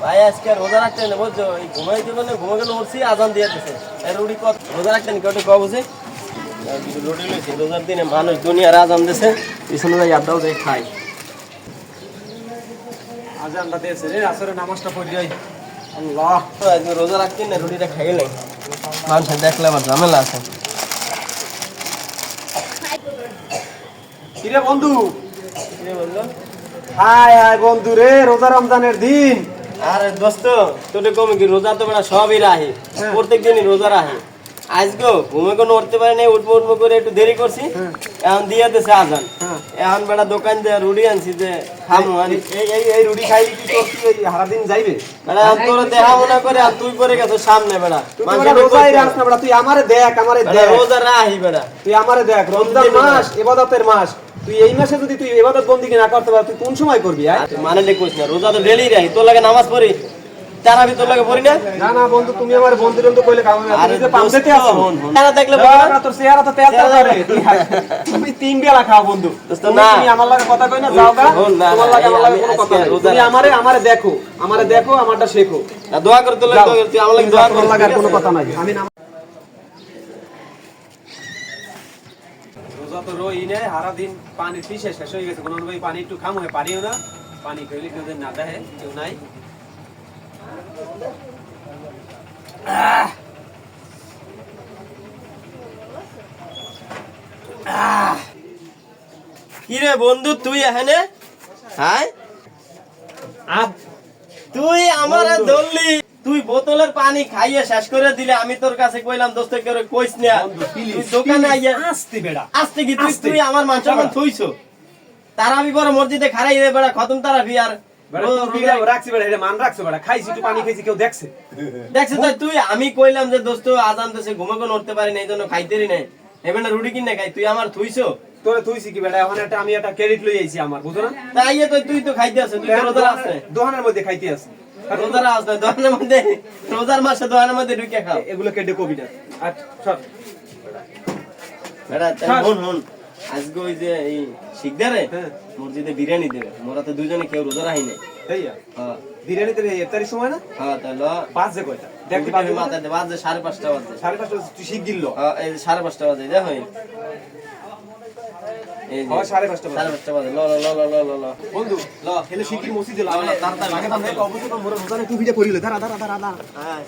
ভাই আজকে রোজা রাখতেন বুঝছো, এই ঘুমাইতে বলে ঘুমে গেলে উঠছি আজান দিয়ে দিছে। রুটি কত রোজা রাখতেন কেউ কব বুঝে রুটি লইছি রোজার দিনে মানুষ দুনিয়ার আজান দিছে পিছনে যাই আড্ডাও যাই খাই। আজানটা দিয়েছে রে, আসরের নামাজটা পড়ি যাই। আল্লাহ, আজকে রোজা রাখতেন না, রুটিটা খাই নাই, মানুষ দেখলে আবার ঝামেলা আছে। কিরে বন্ধু? কি বললো? হায় হায় বন্ধু রে, রোজা রমজানের দিন। আরে দোস্ত তোদের কমে কি রোজা তো বেড়া সবই রাহে, প্রত্যেক দিনই রোজা রাহে। আজকে ঘুমে কোনো উঠতে পারে নাই, উঠবো উঠবো করে একটু দেরি করছি, এখন দিয়ে দিছে আজান। এখন বেড়া দোকান দিয়ে রুটি আনছি যে খামু, এই রুটি খাইলি কি তোর কি ওই সারা দিন যাইবে? বেড়া তোর দেহা মনে করে আর তুই করে গেছো সামনে বেড়া। তুই তো রোজাই রাখ না বেড়া, তুই আমারে দেখ, আমারে দেখ। রোজা রাহি বেড়া, তুই আমারে দেখ, রমজান মাস ইবাদতের মাস। তুই এই মাসে যদি তুই ইবাদত বন্দেগী না করতে পার, তুই কোন সময় করবি? মানে লিখোস না, রোজা তো ডেলি রাহি। তোর লাগে নামাজ পড়ি, তারাবি তোর লাগে পড়ি না। না না বন্ধু, তুমি আমার বন্ধুর তো কইলে কাম না। আরে তুই যে পামতেতে আছো, না দেখলে না তোর চেহারা তো তেল তেল করে। তুমি তিন বেলা খাও বন্ধু। দোস্ত না, তুমি আমার লাগে কথা কই না, যাও গা। তোমার লাগে আমার লাগে কোনো কথা নাই। তুমি আমারে দেখো, আমারটা শেখো। না দোয়া করে তোর লাগে, তুই আমার লাগে দোয়া কর, তোমার লাগে কোনো কথা নাই। আমি রোজা তো রই নে, সারা দিন পানি পিছে শেষ হয়ে গেছে। কোনো ভাই পানি একটু খামো, পানিও না, পানি খাইলে কেউ না দেখে, কেউ নাই। কি রে বন্ধু তুই এখানে? হ্যাঁ তুই আমার ধরলি, তুই বোতলের পানি খাইয়ে শেষ করে দিলে, আমি তোর কাছে কইলাম দোস্ত করে কইস না, তুই দোকানে আইয়া আস্তে বেড়া, আস্তে কি তুই আমার মান সম্মান থইছো। তারা আমি বড় মসজিদে খারাই রে বেড়া, খতম তারা বিয়ার রাখছি বেড়া, এটা মান রাখছো বেড়া। খাইছি তুই পানি খাইছি, কেউ দেখছে? দেখছিস তো তুই, আমি কইলাম যে দোস্ত আজান দেশে ঘুমে কোন উঠতে পারি না, এই জন্য খাইতেরি নাই, এবার রুটি কিনে খাই, তুই আমার থুইছো। তোরে তুইছি কি বেড়া? এখন আমি একটা ক্রেডিট লই আইছি আমার, বুঝো না? তাই তুই তো খাইতে আছিস, তুই তো রোজা আছে, দোকানের মধ্যে খাইতে আছি। রোজার আছে দোকানের মধ্যে, রোজার মাসে দোকানের মধ্যে ঢুকে খাও। এগুলো কেটে কবি না। আচ্ছা বেটা হন হন, আজকে ওই যে এই শিকদারে মসজিদে বিরিয়ানি দেবে, মোরা তো দুজনে কেউ রোজা রাখি নাই। এইয়া হ্যাঁ বিরিয়ানি তো ইফতারির সময় না? হ্যাঁ তাহলে বাজে কয়টা দেখতে বাজে পাবি? মাথায় বাজে 5:30 বাজে। 5:30 তুই শিখ দিল? এই 5:30 বাজে দেখো, এই যে 5:30 বাজে। ল ল ল ল ল ল বন্ধু ল হেলে শিখির মসজিদে ল। তাড়াতাড়ি আগে বান্ধে কবুতর মোরে রোজানে টুপিটা পরিলে। দাঁড়া দাঁড়া দাঁড়া দাঁড়া। হ্যাঁ